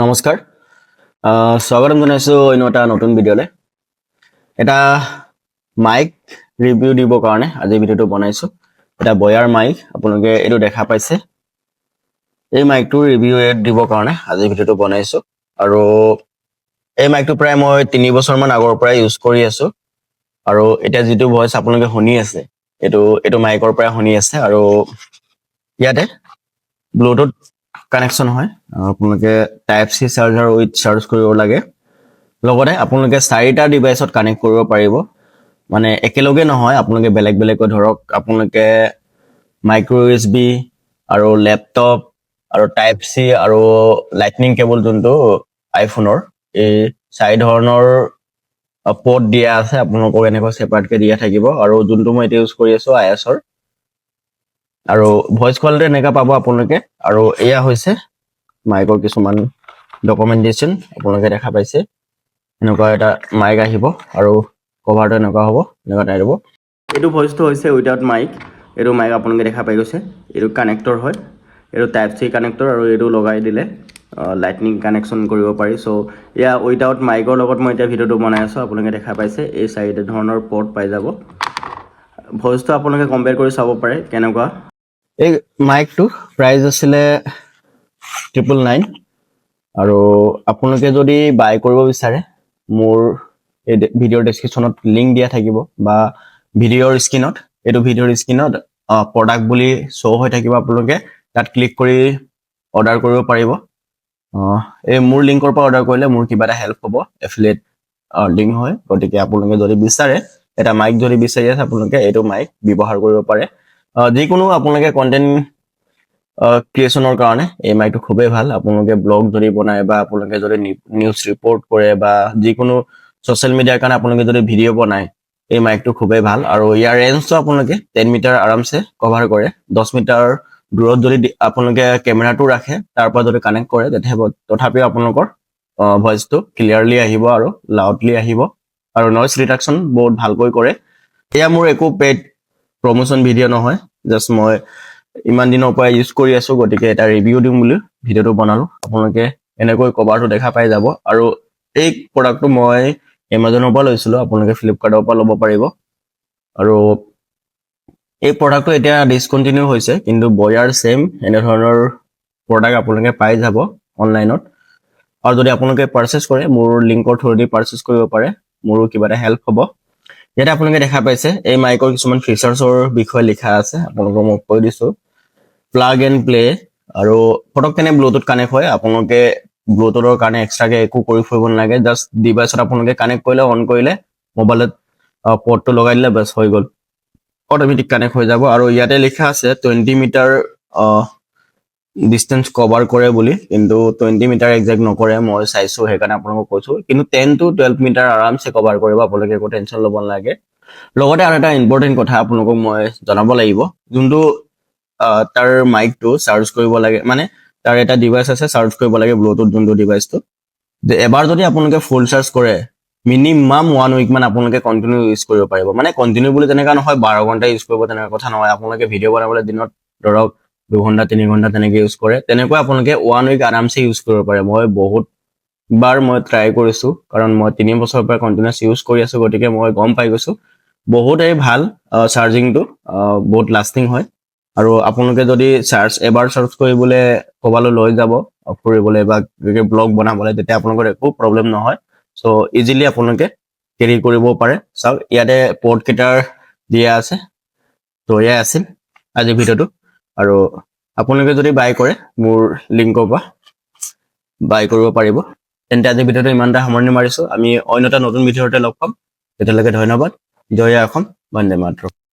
নমস্কাৰ স্বাগতম জনাইছো অন্য এটা নতুন ভিডিঅ'লে এটা মাইক ৰিভিউ দিবৰ কাৰণে আজি ভিডিঅ'টো বনাইছো এটা বয়াৰ মাইক আপোনালোকে এটো দেখা পাইছে এই মাইকটো ৰিভিউ দিবৰ কাৰণে আজি ভিডিঅ'টো বনাইছো আৰু এই মাইকটো প্ৰায় মই 3 বছৰ মান আগৰ পৰা ইউজ কৰি আছো আৰু এটা যেটো ভয়েস আপোনালোকে শুনি আছে এটো মাইকৰ পৰা শুনি আছে আৰু ইয়াতে ব্লুটুথ কানেকশন হয় আপোনালোকে type C charger with charge কৰিব লাগে লগতে আপোনালোকে 4টা ডিভাইসত কানেক্ট কৰিব পাৰিব মানে একেলগে নহয় আপোনালোকে বেলেগ বেলেগ ধৰক আপোনালোকে মাইক্ৰো ইউএসবি আৰু ল্যাপটপ আৰু টাইপ সি আৰু লাইটনিং কেবল যোনটো আইফোনৰ এই 4 ধৰণৰ পোৰ্ট দিয়া আছে আপোনালোকক এনেকৈ সেপাৰেট কে দিয়া থাকিব আৰু যোনটো মই এটা ইউজ কৰি আছো আইএছৰ আৰু ভয়েস কোৱালিটি এনেকা পাব আপোনালোকে আৰু এয়া হৈছে মাইকৰ কিছুমান ডকুমেন্টেশন আপোনালোকে দেখা পাইছে এনেকুৱা এটা মাইক আহিব আৰু কভাৰটো এনেকুৱা হ'ব এনেকুৱা টাইপ হ'ব এটো ভয়েসটো হৈছে উইদাউট মাইক এটো মাইক আপোনালোকে দেখা পাই গৈছে এটো কানেক্টৰ হয় এটো টাইপ সি কানেক্টৰ আৰু এটো লগাই দিলে লাইটনিং কানেকশন কৰিব পাৰি সো ইয়া উইদাউট মাইকৰ লগত মই এটা ভিডিওটো বনাই আছো আপোনালোকে দেখা পাইছে এই 4 ধৰণৰ পোৰ্ট পাই যাব ভয়েসটো আপোনালোকে কম্পেয়াৰ কৰি চাব পাৰে কেনেকুৱা এই মাইকটো প্ৰাইস আছিলে 999 আৰু আপোনালোকে যদি বাই কৰিব বিচাৰে মোৰ এই ভিডিওৰ ডেসক্ৰিপচনত লিংক দিয়া থাকিব বা ভিডিওৰ স্ক্ৰিনত এটো ভিডিওৰ স্ক্ৰিনত প্ৰডাক্ট বুলি শো হৈ থাকিব আপোনালোকে তাত ক্লিক কৰি অৰ্ডাৰ কৰিব পাৰিব এই মোৰ লিংকৰ পৰা অৰ্ডাৰ কৰিলে মোৰ কিবা এটা হেল্প হ'ব এফিলিয়েট লিংক হয় গতিকে আপোনালোকে যদি বিচাৰে এটা মাইক যদি বিচাৰি আছে আপোনালোকে এটো মাইক ব্যৱহাৰ কৰিব পাৰে যিকোনো আপোনালোকে কন্টেন্ট ক্ৰিয়েচনৰ কাৰণে এই মাইকটো খুবেই ভাল আপোনালোকে ব্লগ যদি বনায় বা আপোনালোকে যদি নিউজ ৰিপৰ্ট কৰে বা যিকোনো সোশ্যাল মিডিয়াৰ কাৰণে আপোনালোকে যদি ভিডিও বনায় এই মাইকটো খুবেই ভাল আৰু ইয়াৰ ৰেঞ্জটো আপোনালোকে 10 মিটাৰ আৰামছে কভাৰ কৰে 10 মিটাৰ দূৰত যদি আপোনালোকে কেমেৰাটো ৰাখে তাৰ পৰা যদি কানেক্ট কৰে তথাপিও আপোনালোকৰ ভয়েসটো ক্লিয়াৰলি আহিব আৰু লাউডলি আহিব আৰু নয়েজ ৰিডাকশন বহুত ভালকৈ কৰে এয়া মোৰ একো পেড প্ৰমোশন ভিডিও নহয় জাস্ট মই ইমান দিনৰ পৰা ইউজ কৰি আছো গতিকে এটা ৰিভিউ দিম বুলি ভিডিওটো বনালো আপোনালোকে এনেকৈ কভাৰটো দেখা পাই যাব আৰু এই প্ৰডাক্টটো মই Amazonৰ পৰা লৈছিলো আপোনালোকে ফ্লিপকাৰ্টৰ পৰা ল'ব পাৰিব আৰু এই প্ৰডাক্টটো এতিয়া ডিসকন্টিনিউ হৈছে কিন্তু বয়াৰ সেম এনে ধৰণৰ প্ৰডাক্ট আপোনালোকে পাই যাব অনলাইনত আৰু যদি আপোনালোকে পাৰচেজ কৰে মোৰ লিংকৰ থ্ৰুদি পাৰচেজ কৰিব পাৰে মোৰো কিবা এটা হেল্প হ'ব ইয়াতে আপোনালোকে দেখা পাইছে এই মাইকৰ কিছুমান ফিচাৰ্ছৰ বিষয়ে লিখা আছে আপোনালোকক মই কৈ দিছো প্লাগ এণ্ড প্লে আৰু ফটকনে ব্লুটুথ কানেক্ট হয় আপোনালোকে ব্লুটুথৰ কাৰণে এক্সট্ৰাকে একো কৰি ফুৰিব নালাগে জাস্ট ডিভাইসত আপোনালোকে কানেক্ট কৰিলে অন কৰিলে মোবাইলত পোৰ্টটো লগাই দিলে বাস হৈ গ'ল অটোমেটিক কানেক্ট হৈ যাব আৰু ইয়াতে লিখা আছে 20 মিটাৰ ডিসটেন্স কভাৰ কৰে বুলি কিন্তু 20 মিটাৰ এক্সাক্ট নকৰে মই চাইছো হেকাৰণে আপোনালোকক কৈছো কিন্তু 10 to 12 মিটাৰ আৰামছে কভাৰ কৰিব আপোনালোকে একো টেনচন ল'ব নালাগে লগতে আৰু এটা ইম্পৰ্টেন্ট কথা আপোনালোকক মই জনাব লাগিব যোনটো তাৰ মাইকটো চাৰ্জ কৰিব লাগে মানে তাৰ এটা ডিভাইস আছে চাৰ্জ কৰিব লাগে ব্লুটুথ যোনটো ডিভাইসটো যে এবাৰ যদি আপোনালোকে ফুল চাৰ্জ কৰে মিনিমাম 1 উইক মান আপোনালোকে কন্টিনিউ ইউজ কৰিব পাৰিব মানে কন্টিনিউ বুলি তেনেকা নহয় 12 ঘণ্টা ইউজ কৰিব তেনেকা কথা নহয় আপোনালোকে ভিডিও বনাবলৈ দিনত ধৰক 2 ঘণ্টা 3 ঘণ্টা তেনেকে ইউজ কৰে তেনেকৈ আপোনালোকে 1 উইক আৰামছে ইউজ কৰিব পাৰে মই বহুত বাৰ মই ট্ৰাই কৰিছো কাৰণ মই 3 বছৰৰ পৰা কন্টিনিউয়াস ইউজ কৰি আছো গতিকে মই গম পাই গৈছো বহুতেই ভাল চাৰ্জিংটো বহুত লাষ্টিং হয় আৰু আপোনালোকে যদি এবাৰ চাৰ্জ কৰিবলৈ কবালৈ লৈ যাব ফুৰিবলৈ বা ব্লগ বনাবলৈ তেতিয়া আপোনালোকৰ একো প্ৰবলেম নহয় সো ইজিলি আপোনালোকে কেৰি কৰিব পাৰে চাওক ইয়াতে পোৰ্ট কেটাৰ দিয়া আছে তো এয়া আছিল আজি ভিডিওটো আৰু আপোনালোকে যদি বাই কৰে মোৰ লিংকৰ পৰা বাই কৰিব পাৰিব তেন্তে আজি ভিডিওটো ইমানটা সামৰণি মাৰিছো আমি অন্য এটা নতুন ভিডিওতে লগ পাম তেতিয়ালৈকে ধন্যবাদ জয় অসম বন্দে মাতৰম